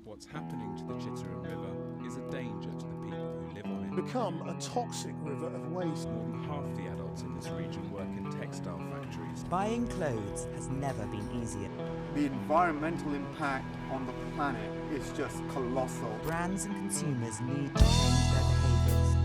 What's happening to the Chitterham River is a danger to the people who live on it. Become a toxic river of waste. More than half the adults in this region work in textile factories. Buying clothes has never been easier. The environmental impact on the planet is just colossal. Brands and consumers need to change their behaviours.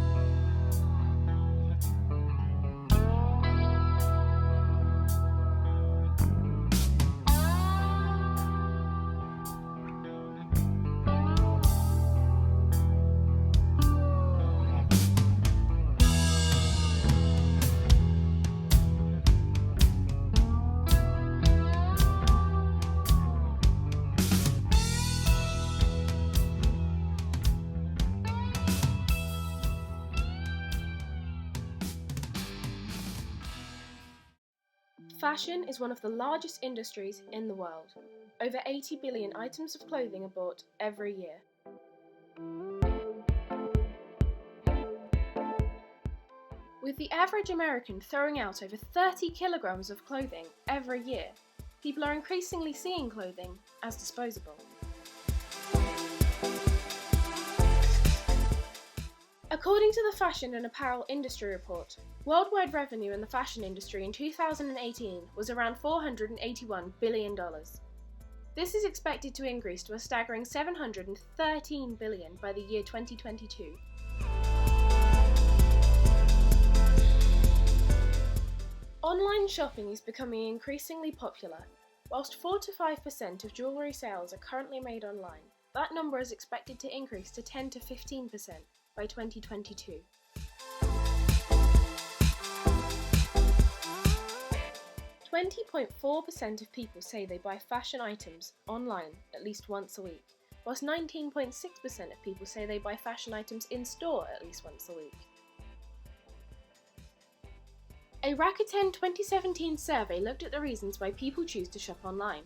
Fashion is one of the largest industries in the world. Over 80 billion items of clothing are bought every year. With the average American throwing out over 30 kilograms of clothing every year, people are increasingly seeing clothing as disposable. According to the Fashion and Apparel Industry Report, worldwide revenue in the fashion industry in 2018 was around $481 billion. This is expected to increase to a staggering $713 billion by the year 2022. Online shopping is becoming increasingly popular. Whilst 4 to 5% of jewellery sales are currently made online, that number is expected to increase to 10 to 15% by 2022. .4% of people say they buy fashion items online at least once a week, whilst 19.6% of people say they buy fashion items in store at least once a week. A Rakuten 2017 survey looked at the reasons why people choose to shop online.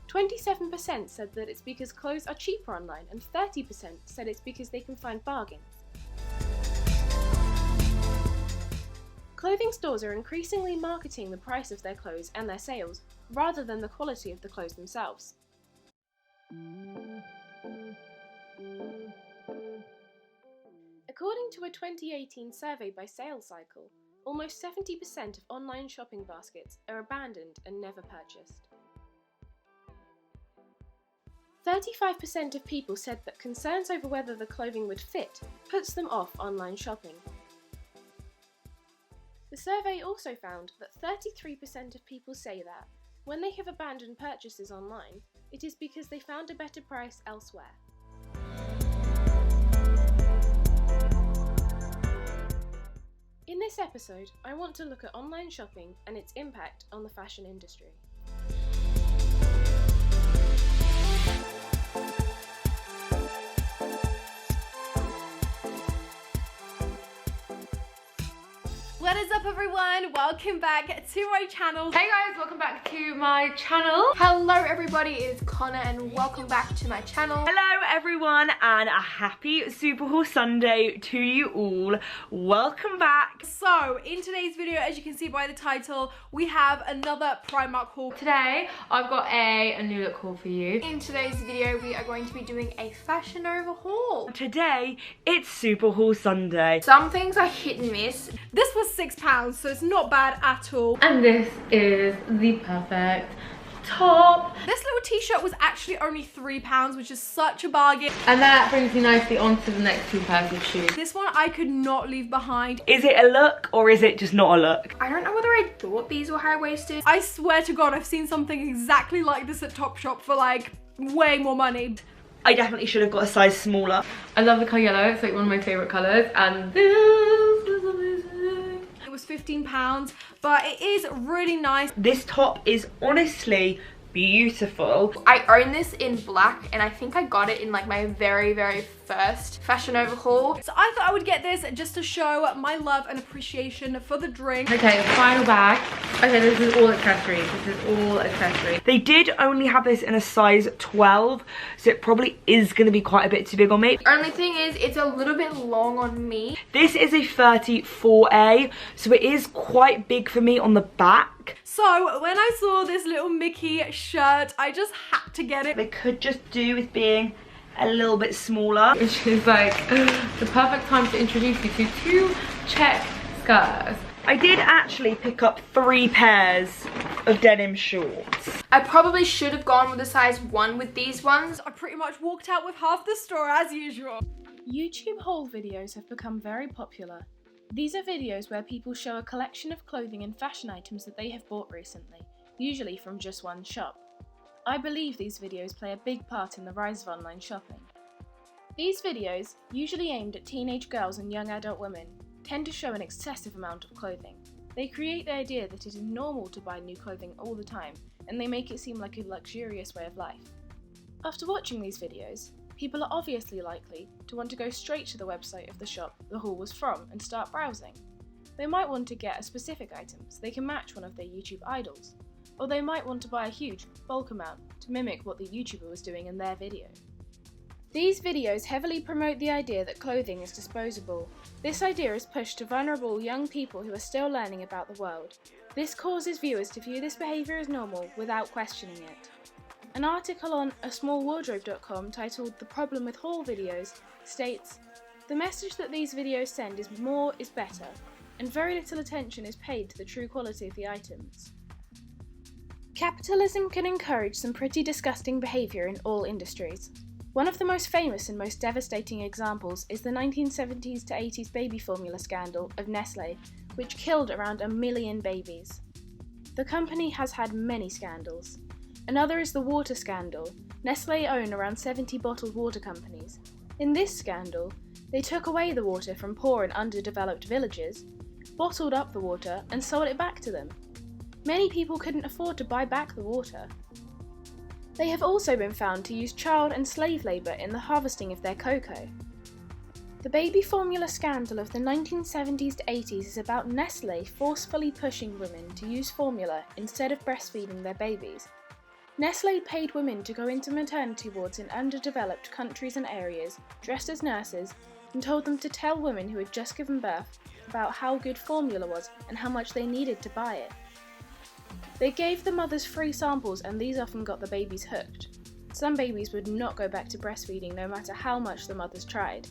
27% said that it's because clothes are cheaper online, and 30% said it's because they can find bargains. Clothing stores are increasingly marketing the price of their clothes and their sales, rather than the quality of the clothes themselves. According to a 2018 survey by Sales Cycle, almost 70% of online shopping baskets are abandoned and never purchased. 35% of people said that concerns over whether the clothing would fit puts them off online shopping. The survey also found that 33% of people say that, when they have abandoned purchases online, it is because they found a better price elsewhere. In this episode, I want to look at online shopping and its impact on the fashion industry. What is up everyone? Welcome back to my channel. Hey guys, welcome back to my channel. Hello everybody, it is Connor and welcome back to my channel. Hello everyone and a happy Superhaul Sunday to you all. Welcome back. So in today's video, as you can see by the title, we have another Primark haul. Today, I've got a new look haul for you. In today's video, we are going to be doing a Fashion Nova haul. Today, it's Superhaul Sunday. Some things are hit and miss. This was £6, so it's not bad at all. And this is the perfect top. This little t-shirt was actually only £3, which is such a bargain. And that brings me nicely on to the next two pairs of shoes. This one I could not leave behind. Is it a look or is it just not a look? I don't know whether I thought these were high-waisted. I swear to God, I've seen something exactly like this at Topshop for like way more money. I definitely should have got a size smaller. I love the colour yellow, it's like one of my favourite colours, and this is amazing. It was £15, but it is really nice. This top is honestly beautiful. I own this in black and I think I got it in like my very first Fashion Nova haul. So I thought I would get this just to show my love and appreciation for the drink. Okay, the final bag. Okay, this is all accessories. This is all accessories. They did only have this in a size 12, so it probably is going to be quite a bit too big on me. The only thing is it's a little bit long on me. This is a 34A, so it is quite big for me on the back. So when I saw this little Mickey shirt, I just had to get it. They could just do with being a little bit smaller, which is like the perfect time to introduce you to 2 check skirts. I did actually pick up 3 pairs of denim shorts. I probably should have gone with a size 1 with these ones. I pretty much walked out with half the store as usual. YouTube haul videos have become very popular. These are videos where people show a collection of clothing and fashion items that they have bought recently, usually from just one shop. I believe these videos play a big part in the rise of online shopping. These videos, usually aimed at teenage girls and young adult women, tend to show an excessive amount of clothing. They create the idea that it is normal to buy new clothing all the time, and they make it seem like a luxurious way of life. After watching these videos, people are obviously likely to want to go straight to the website of the shop the haul was from and start browsing. They might want to get a specific item so they can match one of their YouTube idols, or they might want to buy a huge, bulk amount to mimic what the YouTuber was doing in their video. These videos heavily promote the idea that clothing is disposable. This idea is pushed to vulnerable young people who are still learning about the world. This causes viewers to view this behaviour as normal without questioning it. An article on asmallwardrobe.com titled "The Problem with Haul Videos" states, "The message that these videos send is more is better, and very little attention is paid to the true quality of the items." Capitalism can encourage some pretty disgusting behaviour in all industries. One of the most famous and most devastating examples is the 1970s to 80s baby formula scandal of Nestlé, which killed around 1 million babies. The company has had many scandals. Another is the water scandal. Nestlé own around 70 bottled water companies. In this scandal, they took away the water from poor and underdeveloped villages, bottled up the water and sold it back to them. Many people couldn't afford to buy back the water. They have also been found to use child and slave labour in the harvesting of their cocoa. The baby formula scandal of the 1970s to 80s is about Nestlé forcefully pushing women to use formula instead of breastfeeding their babies. Nestlé paid women to go into maternity wards in underdeveloped countries and areas, dressed as nurses, and told them to tell women who had just given birth about how good formula was and how much they needed to buy it. They gave the mothers free samples, and these often got the babies hooked. Some babies would not go back to breastfeeding no matter how much the mothers tried.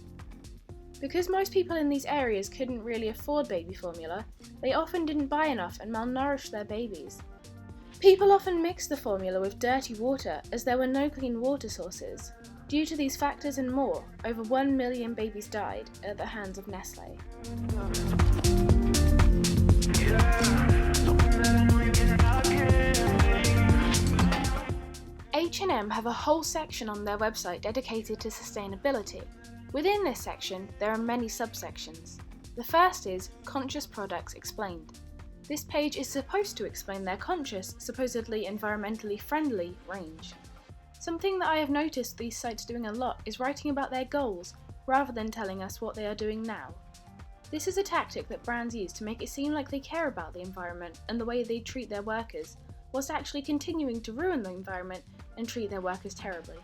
Because most people in these areas couldn't really afford baby formula, they often didn't buy enough and malnourished their babies. People often mixed the formula with dirty water as there were no clean water sources. Due to these factors and more, over 1 million babies died at the hands of Nestlé. H&M have a whole section on their website dedicated to sustainability. Within this section, there are many subsections. The first is Conscious Products Explained. This page is supposed to explain their conscious, supposedly environmentally friendly range. Something that I have noticed these sites doing a lot is writing about their goals, rather than telling us what they are doing now. This is a tactic that brands use to make it seem like they care about the environment and the way they treat their workers, whilst actually continuing to ruin the environment and treat their workers terribly.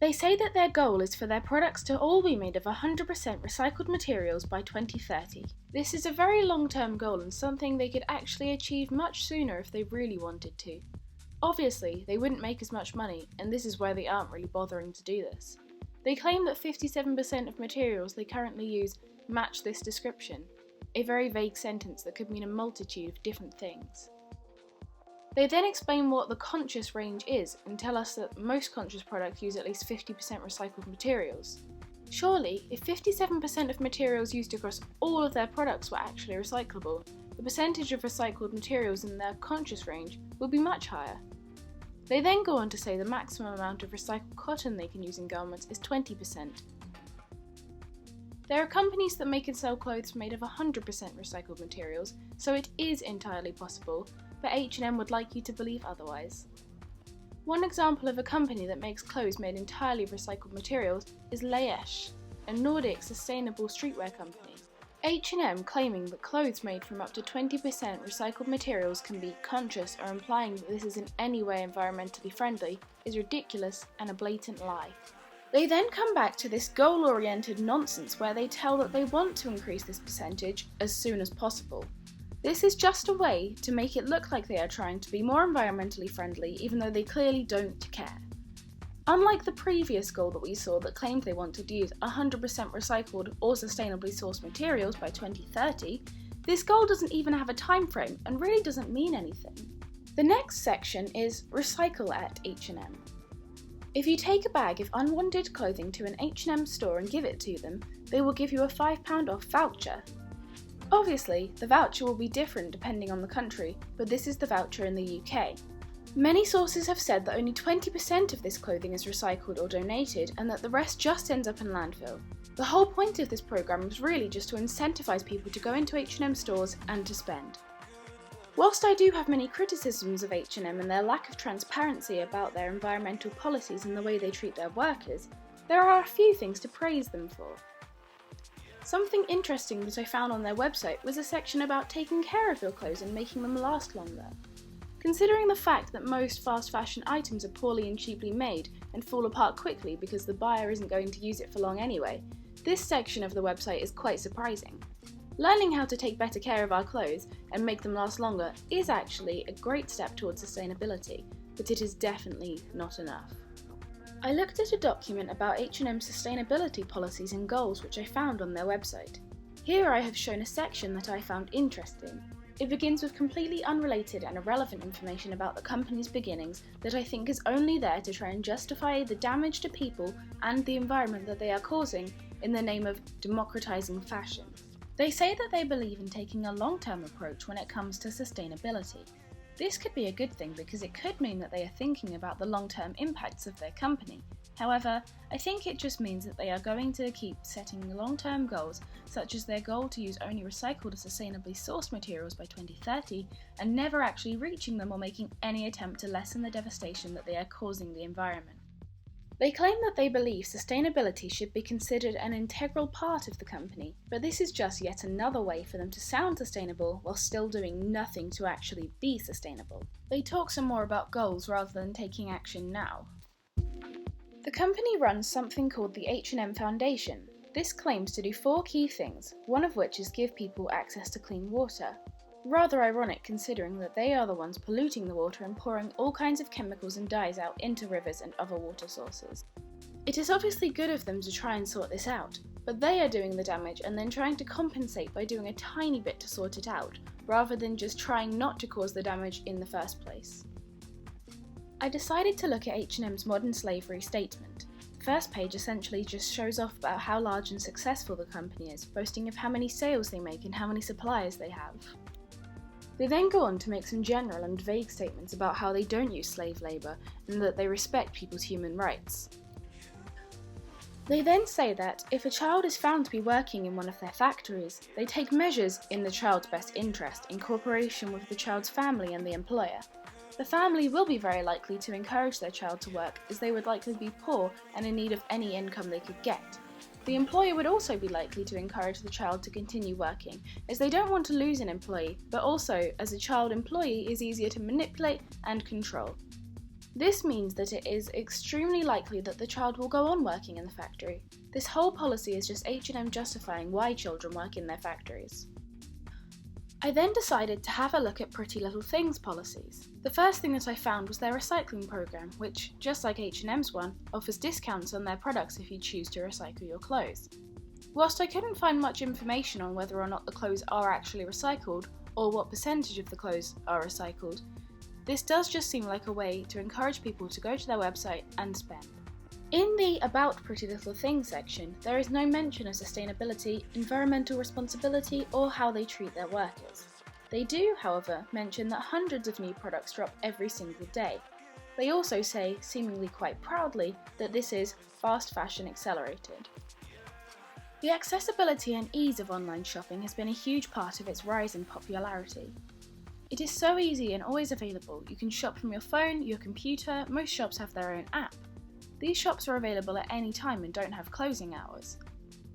They say that their goal is for their products to all be made of 100% recycled materials by 2030. This is a very long-term goal and something they could actually achieve much sooner if they really wanted to. Obviously, they wouldn't make as much money, and this is why they aren't really bothering to do this. They claim that 57% of materials they currently use match this description, a very vague sentence that could mean a multitude of different things. They then explain what the conscious range is and tell us that most conscious products use at least 50% recycled materials. Surely, if 57% of materials used across all of their products were actually recyclable, the percentage of recycled materials in their conscious range would be much higher. They then go on to say the maximum amount of recycled cotton they can use in garments is 20%. There are companies that make and sell clothes made of 100% recycled materials, so it is entirely possible, but H&M would like you to believe otherwise. One example of a company that makes clothes made entirely of recycled materials is Laesh, a Nordic sustainable streetwear company. H&M claiming that clothes made from up to 20% recycled materials can be conscious or implying that this is in any way environmentally friendly is ridiculous and a blatant lie. They then come back to this goal-oriented nonsense where they tell that they want to increase this percentage as soon as possible. This is just a way to make it look like they are trying to be more environmentally friendly even though they clearly don't care. Unlike the previous goal that we saw that claimed they wanted to use 100% recycled or sustainably sourced materials by 2030, this goal doesn't even have a time frame and really doesn't mean anything. The next section is Recycle at H&M. If you take a bag of unwanted clothing to an H&M store and give it to them, they will give you a £5 off voucher. Obviously, the voucher will be different depending on the country, but this is the voucher in the UK. Many sources have said that only 20% of this clothing is recycled or donated and that the rest just ends up in landfill. The whole point of this programme was really just to incentivise people to go into H&M stores and to spend. Whilst I do have many criticisms of H&M and their lack of transparency about their environmental policies and the way they treat their workers, there are a few things to praise them for. Something interesting that I found on their website was a section about taking care of your clothes and making them last longer. Considering the fact that most fast fashion items are poorly and cheaply made and fall apart quickly because the buyer isn't going to use it for long anyway, this section of the website is quite surprising. Learning how to take better care of our clothes and make them last longer is actually a great step towards sustainability, but it is definitely not enough. I looked at a document about H&M's sustainability policies and goals which I found on their website. Here I have shown a section that I found interesting. It begins with completely unrelated and irrelevant information about the company's beginnings that I think is only there to try and justify the damage to people and the environment that they are causing in the name of democratizing fashion. They say that they believe in taking a long-term approach when it comes to sustainability. This could be a good thing because it could mean that they are thinking about the long-term impacts of their company. However, I think it just means that they are going to keep setting long-term goals, such as their goal to use only recycled or sustainably sourced materials by 2030, and never actually reaching them or making any attempt to lessen the devastation that they are causing the environment. They claim that they believe sustainability should be considered an integral part of the company, but this is just yet another way for them to sound sustainable while still doing nothing to actually be sustainable. They talk some more about goals rather than taking action now. The company runs something called the H&M Foundation. This claims to do 4 key things, one of which is give people access to clean water. Rather ironic considering that they are the ones polluting the water and pouring all kinds of chemicals and dyes out into rivers and other water sources. It is obviously good of them to try and sort this out, but they are doing the damage and then trying to compensate by doing a tiny bit to sort it out, rather than just trying not to cause the damage in the first place. I decided to look at H&M's modern slavery statement. The first page essentially just shows off about how large and successful the company is, boasting of how many sales they make and how many suppliers they have. They then go on to make some general and vague statements about how they don't use slave labour and that they respect people's human rights. They then say that if a child is found to be working in one of their factories, they take measures in the child's best interest in cooperation with the child's family and the employer. The family will be very likely to encourage their child to work as they would likely be poor and in need of any income they could get. The employer would also be likely to encourage the child to continue working, as they don't want to lose an employee, but also as a child employee is easier to manipulate and control. This means that it is extremely likely that the child will go on working in the factory. This whole policy is just H&M justifying why children work in their factories. I then decided to have a look at Pretty Little Things policies. The first thing that I found was their recycling program, which, just like H&M's one, offers discounts on their products if you choose to recycle your clothes. Whilst I couldn't find much information on whether or not the clothes are actually recycled, or what percentage of the clothes are recycled, this does just seem like a way to encourage people to go to their website and spend. In the About Pretty Little Things section, there is no mention of sustainability, environmental responsibility, or how they treat their workers. They do, however, mention that hundreds of new products drop every single day. They also say, seemingly quite proudly, that this is fast fashion accelerated. The accessibility and ease of online shopping has been a huge part of its rise in popularity. It is so easy and always available. You can shop from your phone, your computer, most shops have their own app. These shops are available at any time and don't have closing hours.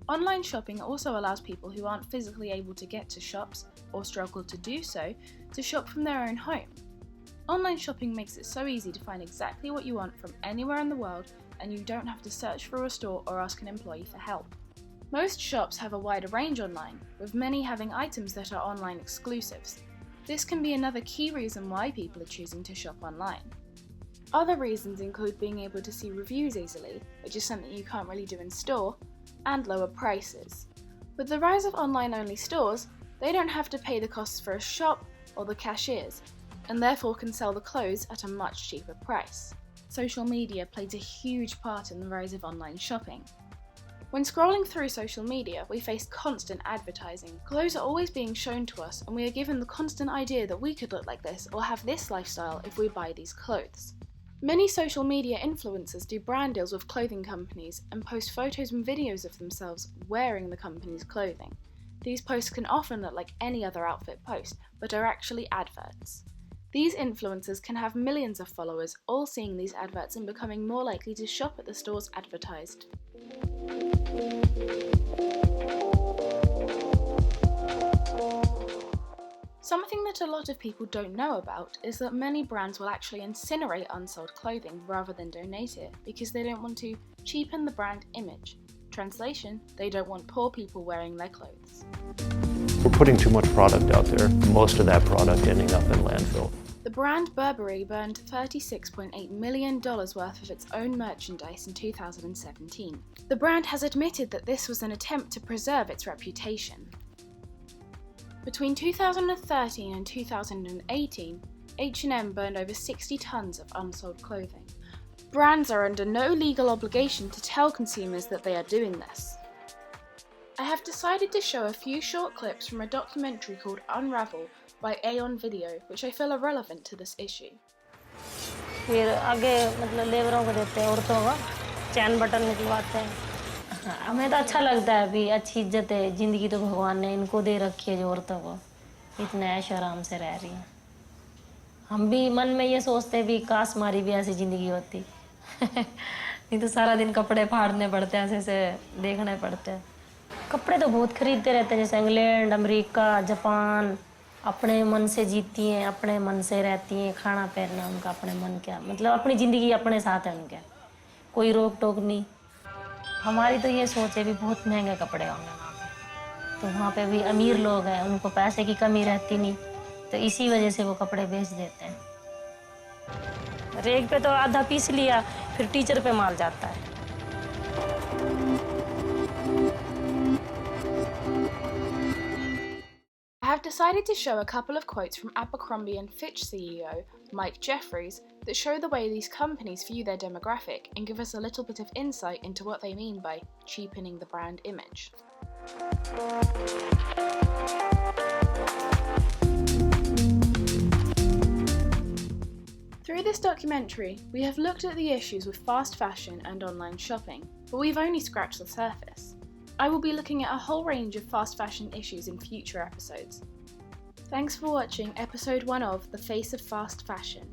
Online shopping also allows people who aren't physically able to get to shops, or struggle to do so, to shop from their own home. Online shopping makes it so easy to find exactly what you want from anywhere in the world, and you don't have to search for a store or ask an employee for help. Most shops have a wider range online, with many having items that are online exclusives. This can be another key reason why people are choosing to shop online. Other reasons include being able to see reviews easily, which is something you can't really do in store, and lower prices. With the rise of online-only stores, they don't have to pay the costs for a shop or the cashiers, and therefore can sell the clothes at a much cheaper price. Social media plays a huge part in the rise of online shopping. When scrolling through social media, we face constant advertising. Clothes are always being shown to us, and we are given the constant idea that we could look like this or have this lifestyle if we buy these clothes. Many social media influencers do brand deals with clothing companies and post photos and videos of themselves wearing the company's clothing. These posts can often look like any other outfit post, but are actually adverts. These influencers can have millions of followers, all seeing these adverts and becoming more likely to shop at the stores advertised. Something that a lot of people don't know about is that many brands will actually incinerate unsold clothing rather than donate it because they don't want to cheapen the brand image. Translation, they don't want poor people wearing their clothes. We're putting too much product out there, most of that product ending up in landfill. The brand Burberry burned $36.8 million worth of its own merchandise in 2017. The brand has admitted that this was an attempt to preserve its reputation. Between 2013 and 2018, H&M burned over 60 tons of unsold clothing. Brands are under no legal obligation to tell consumers that they are doing this. I have decided to show a few short clips from a documentary called Unravel by Aeon Video, which I feel are relevant to this issue. फिर आगे मतलब लेबरों को देते हैं, औरतों को चैन button निकलवाते हैं। हमें तो अच्छा लगता है, भी अच्छी इज्जत है, जिंदगी तो भगवान ने इनको दे रखी है जो औरतों को इतने ऐश आराम से रह रही हैं। हम भी मन में ये सोचते हैं भी काश हमारी भी ऐसी जिंदगी होती। नहीं तो सारा दिन कपड़े फाड़ने पड़ते हैं, ऐसे देखने पड़ते हैं। कपड़े तो बहुत खरीदते रहते हैं, जैसे इंग्लैंड, अमेरिका, जापान। अपने मन से जीती हैं, अपने मन से रहती हैं, खाना पहनना उनका अपने मन क्या, मतलब अपनी ज़िंदगी अपने साथ है उनके, कोई रोक टोक नहीं। हमारी तो ये सोच है भी बहुत महंगे कपड़े होंगे वहाँ पे, तो वहाँ पे भी अमीर लोग हैं, उनको पैसे की कमी रहती नहीं, तो इसी वजह से वो कपड़े बेच देते हैं। रेक पे तो आधा पीस लिया, फिर टीचर पे माल जाता है। I have decided to show a couple of quotes from Abercrombie & Fitch CEO Mike Jeffries that show the way these companies view their demographic and give us a little bit of insight into what they mean by cheapening the brand image. Through this documentary, we have looked at the issues with fast fashion and online shopping, but we've only scratched the surface. I will be looking at a whole range of fast fashion issues in future episodes. Thanks for watching episode 1 of The Face of Fast Fashion.